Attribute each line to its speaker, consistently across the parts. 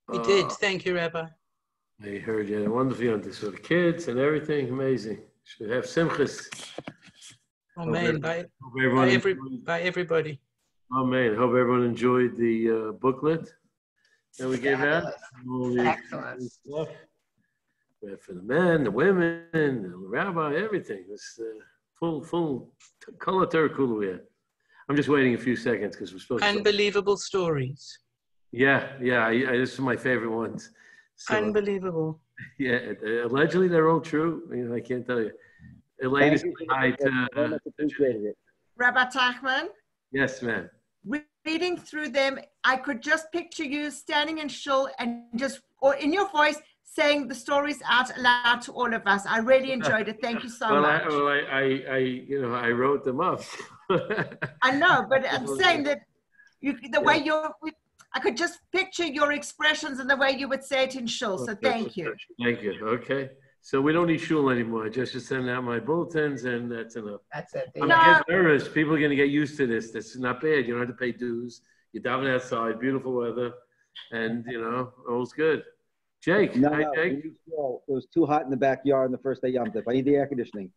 Speaker 1: We did. Thank you, Rabbi.
Speaker 2: I heard you had a wonderful yontif. So the kids and everything, amazing. Should have simchas.
Speaker 1: Amen. By everybody.
Speaker 2: Amen. Hope everyone enjoyed the booklet that we gave out.
Speaker 3: Excellent.
Speaker 2: Stuff. For the men, the women, the rabbi, everything. It's full color terkulu. I'm just waiting a few seconds because we're supposed to.
Speaker 1: Unbelievable stories.
Speaker 2: Yeah. This is my favorite ones. So,
Speaker 1: unbelievable.
Speaker 2: Yeah, allegedly they're all true. I can't tell you. Elaine is tied to.
Speaker 3: Rabbi Teichman?
Speaker 2: Yes, ma'am.
Speaker 3: Reading through them, I could just picture you standing in shul and or in your voice, saying the stories out loud to all of us. I really enjoyed it. Thank you so much.
Speaker 2: I wrote them up.
Speaker 3: I know, but I'm saying that way I could just picture your expressions and the way you would say it in shul. So thank you.
Speaker 2: Thank you. Okay. So we don't need shul anymore. I just send out my bulletins and that's enough.
Speaker 3: That's it.
Speaker 2: I'm getting nervous. People are going to get used to this. That's not bad. You don't have to pay dues. You're diving outside, beautiful weather, and all's good. Jake, hi, Jake.
Speaker 4: It was too hot in the backyard on the first day Yom Tov. I need the air conditioning.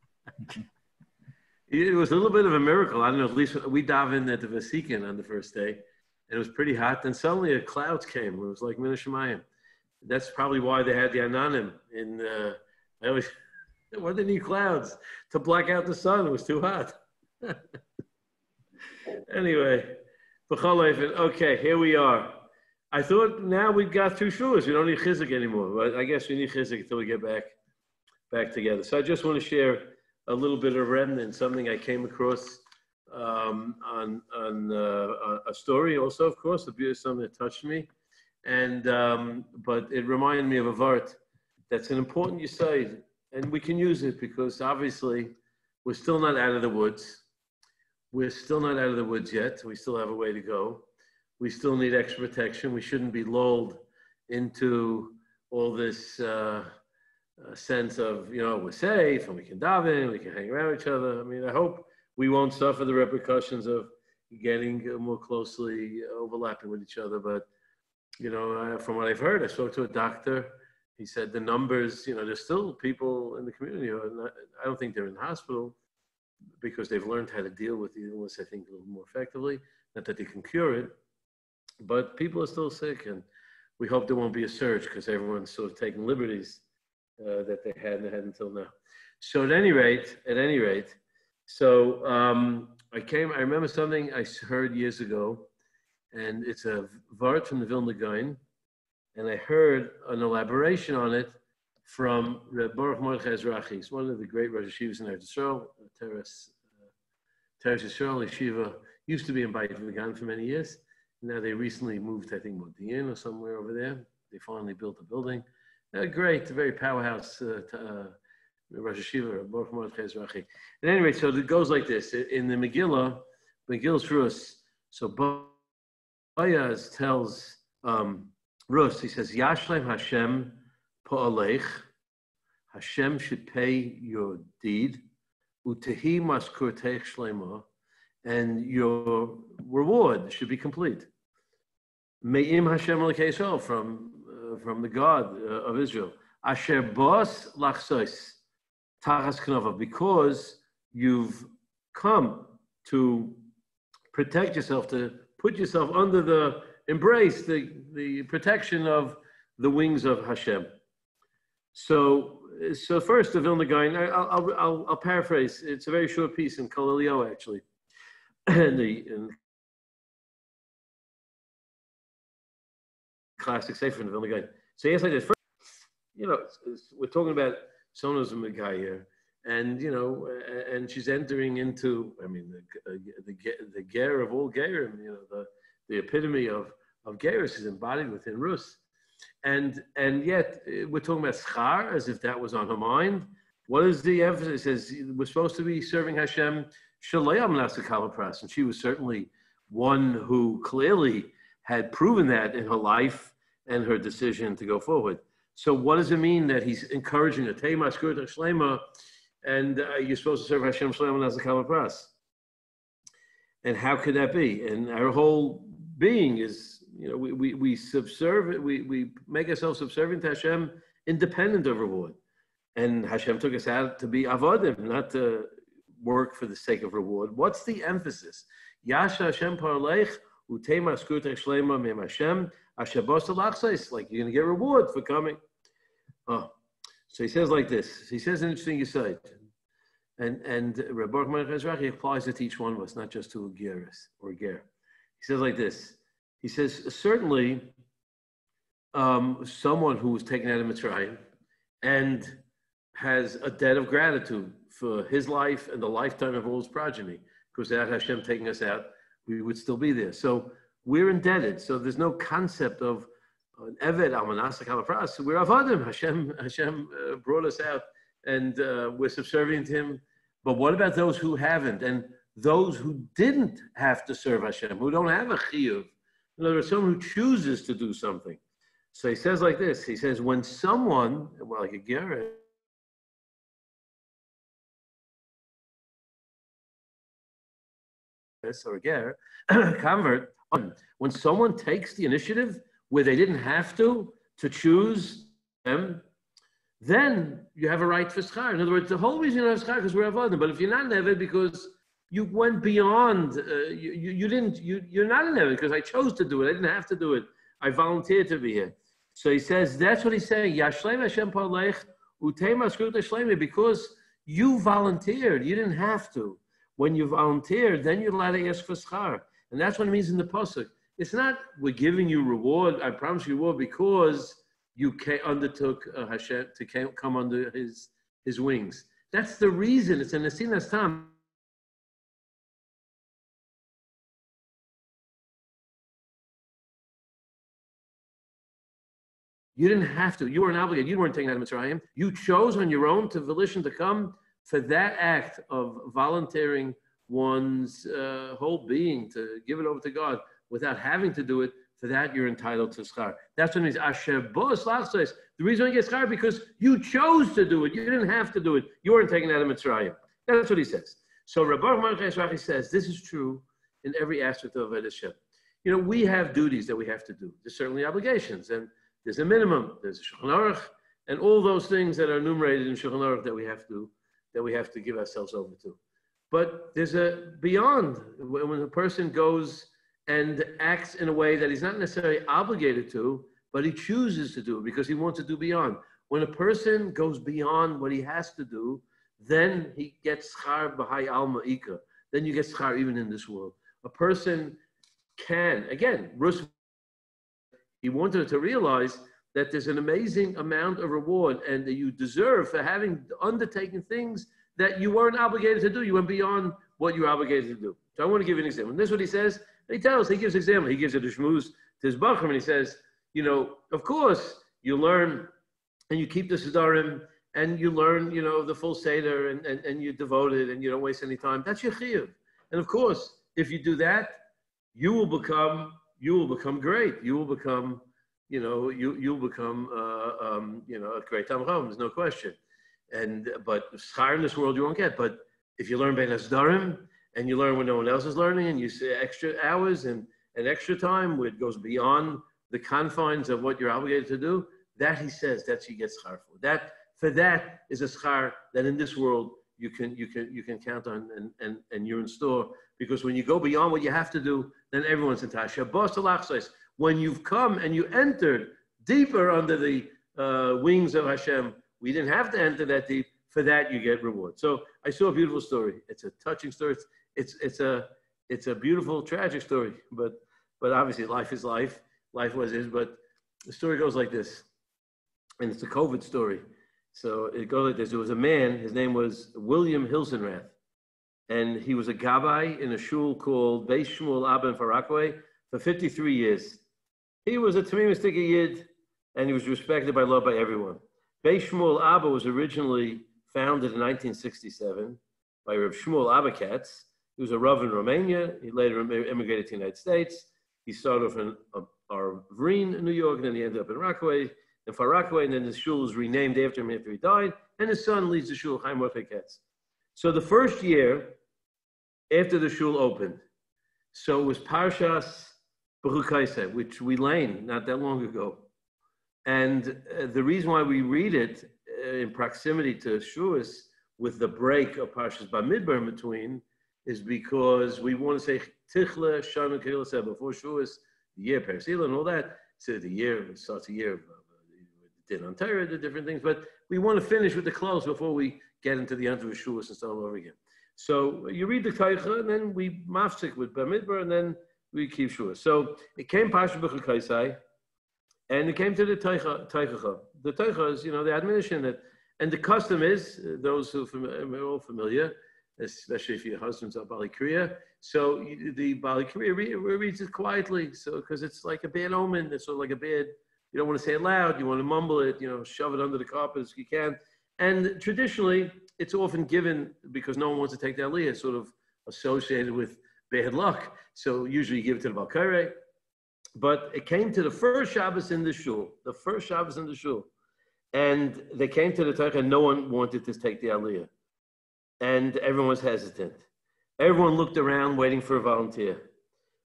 Speaker 2: It was a little bit of a miracle. I don't know. At least we dive in at the Vasikin on the first day, and it was pretty hot. Then suddenly a clouds came. It was like Min Shemayim. That's probably why they had the Ananim in. Why did they need clouds to black out the sun? It was too hot. Anyway, okay, here we are. I thought now we've got two shuas. We don't need Chizuk anymore, but I guess we need Chizuk until we get back together. So I just want to share a little bit of remnant, something I came across on a story also, of course, something that touched me. And but it reminded me of a vart that's an important yisaid, and we can use it because obviously we're still not out of the woods. We're still not out of the woods yet. We still have a way to go. We still need extra protection. We shouldn't be lulled into all this sense of, we're safe and we can dive in, we can hang around each other. I mean, I hope we won't suffer the repercussions of getting more closely overlapping with each other. But, from what I've heard, I spoke to a doctor. He said the numbers, there's still people in the community who are not, I don't think they're in the hospital because they've learned how to deal with the illness, I think, a little more effectively. Not that they can cure it, but people are still sick, and we hope there won't be a surge because everyone's sort of taking liberties that they hadn't had until now. So at any rate, so I remember something I heard years ago, and it's a vart from the Vilna Gaon, and I heard an elaboration on it from Reb Baruch Mordechai Ezrachi. He's one of the great Rosh Yeshivas in Eretz Yisrael, Teres Yisrael Yeshiva, used to be in Beit Vegan for many years. Now they recently moved, I think, Modi'in or somewhere over there. They finally built a building. Great, very powerhouse Rosh Yeshiva, Reb Baruch Mordechai Ezrachi. At any rate, so it goes like this. In the Megillah's Rus, so Boaz tells Rus, he says, Yashlem Hashem Pa'alech, Hashem should pay your deed, Utehi Maskur Teich Shlema, and your reward should be complete. Me'im Hashem Elokei Yisrael, from the God of Israel. Asher Bos Lachsos, Tachas Knova, because you've come to protect yourself, to put yourself under the embrace, the protection of the wings of Hashem. So first, the Vilna Gaon, I'll paraphrase. It's a very short piece in Kol Elio, actually. in the classic Sefer in the Vilna Gaon. So yes, I did. First, we're talking about someone who's a Megayer, and and she's entering into, the ger of all gerim, the epitome of gerus is embodied within Rus, and yet we're talking about schar as if that was on her mind. What is the emphasis? It says we're supposed to be serving Hashem shalayam nasakala pras, and she was certainly one who clearly had proven that in her life and her decision to go forward. So what does it mean that he's encouraging her? Tei maskur shlema, and you're supposed to serve Hashem shalayam nasakala pras. And how could that be? And our whole being is we subserve, we make ourselves subservient to Hashem, independent of reward. And Hashem took us out to be avodim, not to work for the sake of reward. What's the emphasis? Yasha Hashem parleich utema skutech shlema mem Hashem ashabos alachseis. Like you're going to get reward for coming. Oh, so he says like this. He says an interesting aside, and Rabbi Chizuk applies it to each one of us, not just to a geras or a ger. He says like this. He says certainly someone who was taken out of Mitzrayim and has a debt of gratitude for his life and the lifetime of all his progeny, because without Hashem taking us out, we would still be there. So we're indebted. So there's no concept of an Eved, Almanasa, Kalafras. We're Avadim. Hashem brought us out, and we're subservient to Him. But what about those who haven't, and those who didn't have to serve Hashem, who don't have a chiyuv? In other words, someone who chooses to do something. So he says like this. He says, when someone, well, like a Garrett, or a ger, convert, when someone takes the initiative where they didn't have to choose them, then you have a right for schar. In other words, the whole reason you have schar is because we're avodim. But if you're not an eved because you went beyond, you're not an eved because I chose to do it. I didn't have to do it. I volunteered to be here. So he says, that's what he's saying. Yashleim Hashem parleich utema skut shleimi, because you volunteered. You didn't have to. When you volunteered, then you're allowed to ask for schar. And that's what it means in the pasuk. It's not we're giving you reward, I promise you reward, because you undertook Hashem to come under his wings. That's the reason. It's an asinas tam. You didn't have to. You weren't obligated. You weren't taken out of Mitzrayim. You chose on your own to volition to come. For that act of volunteering one's whole being to give it over to God without having to do it, for that you're entitled to schar. That's what it means. Asher bos lachseis. The reason you get schar because you chose to do it. You didn't have to do it. You weren't taken out of Mitzrayim. That's what he says. So Rabbi Chizuk says this is true in every aspect of Avodas Hashem. We have duties that we have to do. There's certainly obligations, and there's a minimum. There's a Shulchan Aruch, and all those things that are enumerated in Shulchan Aruch that we have to give ourselves over to. But there's a beyond, when a person goes and acts in a way that he's not necessarily obligated to, but he chooses to do because he wants to do beyond. When a person goes beyond what he has to do, then he gets schar b'hai alma ika. Then you get schar even in this world. A person can, again, he wanted to realize that there's an amazing amount of reward and that you deserve for having undertaken things that you weren't obligated to do. You went beyond what you were obligated to do. So I want to give you an example. And this is what he says. He gives an example. He gives it a shmuz to his bachram, and he says, of course, you learn and you keep the sedarim and you learn, the full seder and you're devoted and you don't waste any time. That's your chiyuv. And of course, if you do that, you will become great. You will become you'll become, a great Talmid Chacham. There's no question. But schar in this world you won't get. But if you learn Bein HaSdarim and you learn when no one else is learning, and you say extra hours and extra time, where it goes beyond the confines of what you're obligated to do, that he says that's you get schar for. That is a schar that in this world you can count on and you're in store, because when you go beyond what you have to do, then everyone's in Tasha. When you've come and you entered deeper under the wings of Hashem, we didn't have to enter that deep. For that, you get reward. So I saw a beautiful story. It's a touching story. It's a beautiful, tragic story. But obviously, life is life. Life was is. But the story goes like this, and it's a COVID story. So it goes like this. There was a man. His name was William Hilsenrath, and he was a gabbai in a shul called Beis Shmuel Abba in Far Rockaway for 53 years. He was a Tamim Stika Yid, and he was respected by love by everyone. Beis Shmuel Abba was originally founded in 1967 by Reb Shmuel Abba-Katz. He was a Rav in Romania. He later immigrated to the United States. He started off in Arvin in New York, and then he ended up in Rockaway, in Far Rockaway, and then the shul was renamed after him after he died, and his son leads the shul, Chaim Katz. So the first year after the shul opened, so it was Parshas which we learned not that long ago. And the reason why we read it in proximity to Shuas with the break of Parshas Bamidbar in between is because we want to say Tichle Shana Kehila before Shuas, the year Persila and all that. So the year starts a year of Din on Torah, the different things, but we want to finish with the close before we get into the end of Shuas and start all over again. So you read the Teicha, and then we mafsik with Bamidbar, and then we keep Shuas. So it came Parshas B'Chukaisai, and it came to the Teicha. The Teicha is, the admonition that, and the custom is, those who are all familiar, especially if your husband's a Bali Kriya. So the Bali Kriya reads it quietly, so because it's like a bad omen, it's sort of like a bad, you don't want to say it loud, you want to mumble it, shove it under the carpet as you can. And traditionally, it's often given because no one wants to take the aliyah. It's sort of associated with bad luck. So usually you give it to the Balkare. But it came to the first Shabbos in the shul, and they came to the Teicha, and no one wanted to take the aliyah. And everyone was hesitant. Everyone looked around waiting for a volunteer.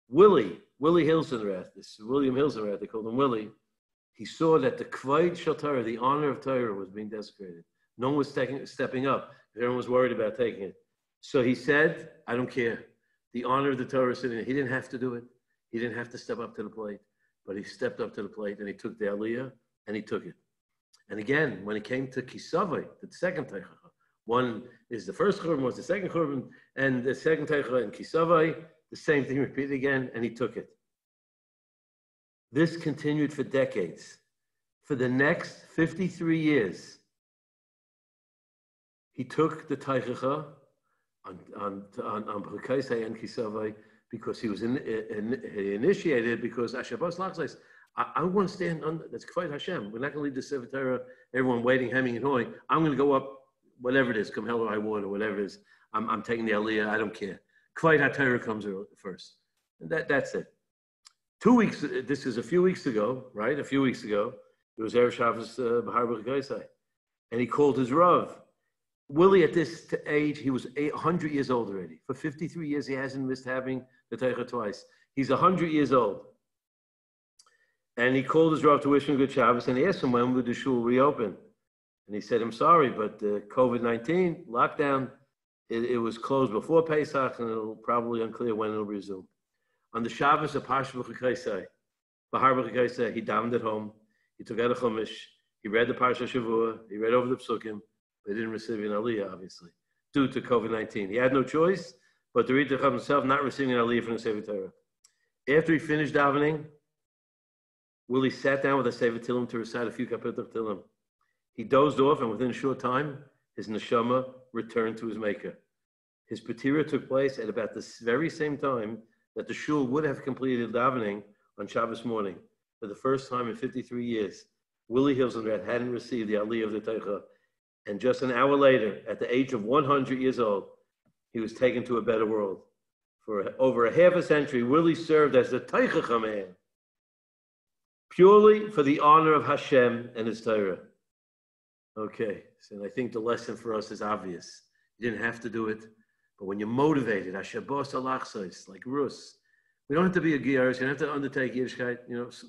Speaker 2: Willie Hilsenrath, this William Hilsenrath, they called him Willie, he saw that the Kvayt Shel Torah, the honor of Torah, was being desecrated. No one was stepping up. Everyone was worried about taking it. So he said, I don't care. The honor of the Torah is sitting there. He didn't have to do it. He didn't have to step up to the plate. But he stepped up to the plate and he took the aliyah and he took it. And again, when it came to Kisavai, the second Teicha, one is the first Churban, was the second Churban, and the second Teicha in Kisavai, the same thing repeated again, and he took it. This continued for decades. For the next 53 years, he took the Teicha on B'Chukaisai and Kisavai because he was initiated because Ashabas Lachzais. I want to stand under, that's Kvayt Hashem. We're not going to leave the Sefer Torah, everyone waiting, hemming and hawing. I'm going to go up, whatever it is, come hell or high water, whatever it is. I'm taking the aliyah, I don't care. Kvayt HaTorah comes first. And that's it. 2 weeks, this is a few weeks ago, right? A few weeks ago, it was Erev Shabbos B'Har B'Chukaisai. And he called his Rav. Willie, at this age, he was 100 years old already. For 53 years, he hasn't missed having the Teicha twice. He's 100 years old. And he called his Rav to wish him good Shabbos, and he asked him when would the shul reopen. And he said, I'm sorry, but COVID-19 lockdown, it was closed before Pesach, and it'll probably unclear when it'll resume. On the Shabbos of Parshas B'Chukaisai, B'Har B'Chukaisai, he davened at home. He took out a chumash. He read the Parsha Shavua. He read over the Psukim. They didn't receive an aliyah, obviously, due to COVID-19. He had no choice but to read the Chacham himself, not receiving an aliyah from the Sefer Torah. After he finished davening, Willie sat down with a Sefer Tehillim to recite a few Kapitach Tehillim. He dozed off, and within a short time, his neshama returned to his maker. His patira took place at about the very same time that the shul would have completed davening on Shabbos morning. For the first time in 53 years, Willie Hilsenrath hadn't received the aliyah of the Teicha. And just an hour later, at the age of 100 years old, he was taken to a better world. For over a half a century, Willie served as the Teicha man, purely for the honor of Hashem and his Torah. Okay, so I think the lesson for us is obvious. You didn't have to do it, but when you're motivated, Hashabos alachsos, like Rus, we don't have to be a Giyarus, you don't have to undertake Yiddishkeit.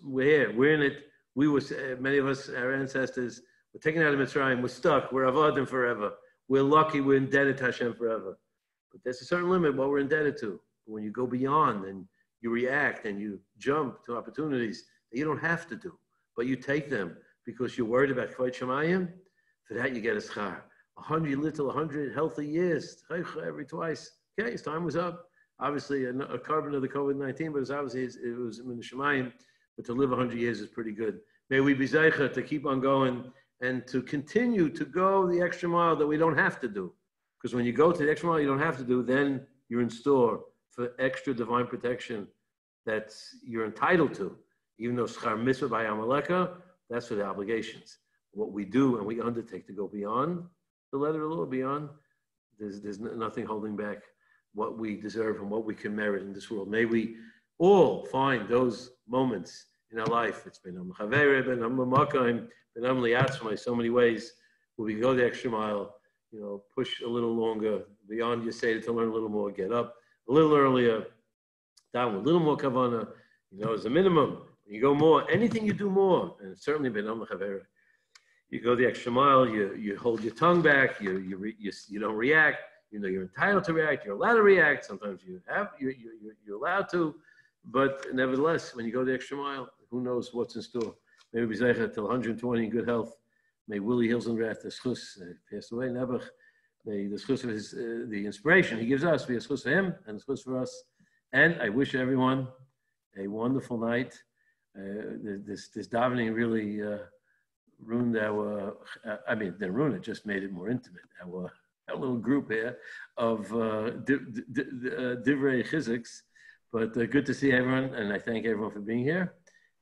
Speaker 2: We're here, we're in it. We were, many of us, our ancestors, we're taken out of Mitzrayim, we're stuck, we're Avadim forever. We're lucky, we're indebted to Hashem forever. But there's a certain limit what we're indebted to. But when you go beyond and you react and you jump to opportunities that you don't have to do, but you take them because you're worried about Kvayt Shemayim, for that you get a schar. 100 healthy years, every twice. Okay, his time was up. Obviously, a carbon of the COVID-19, but it was in the Shemayim. But to live 100 years is pretty good. May we be zeicha to keep on going and to continue to go the extra mile that we don't have to do. Because when you go to the extra mile you don't have to do, then you're in store for extra divine protection that you're entitled to. Even though schar mitzvah by Amalekah, that's for the obligations. What we do and we undertake to go beyond the letter of the law, beyond, there's nothing holding back what we deserve and what we can merit in this world. May we all find those moments in our life. It's been so many ways where we go the extra mile, push a little longer, beyond your Seder to learn a little more, get up a little earlier, down with a little more kavanah, You know, as a minimum. You go more. Anything you do more, and certainly you go the extra mile. You hold your tongue back. You don't react. You know, you're entitled to react. You're allowed to react. Sometimes you're allowed to, but nevertheless, when you go the extra mile, who knows what's in store? Maybe Zeicha till 120 in good health. May Willie Hilsenrath, the schus, passed away, Nebuch. May the schus of his, the inspiration he gives us be a schus for him and a schus for us. And I wish everyone a wonderful night. This davening really ruined our, didn't ruin it, just made it more intimate. Our little group here of Divrei Chizuks. But good to see everyone, and I thank everyone for being here.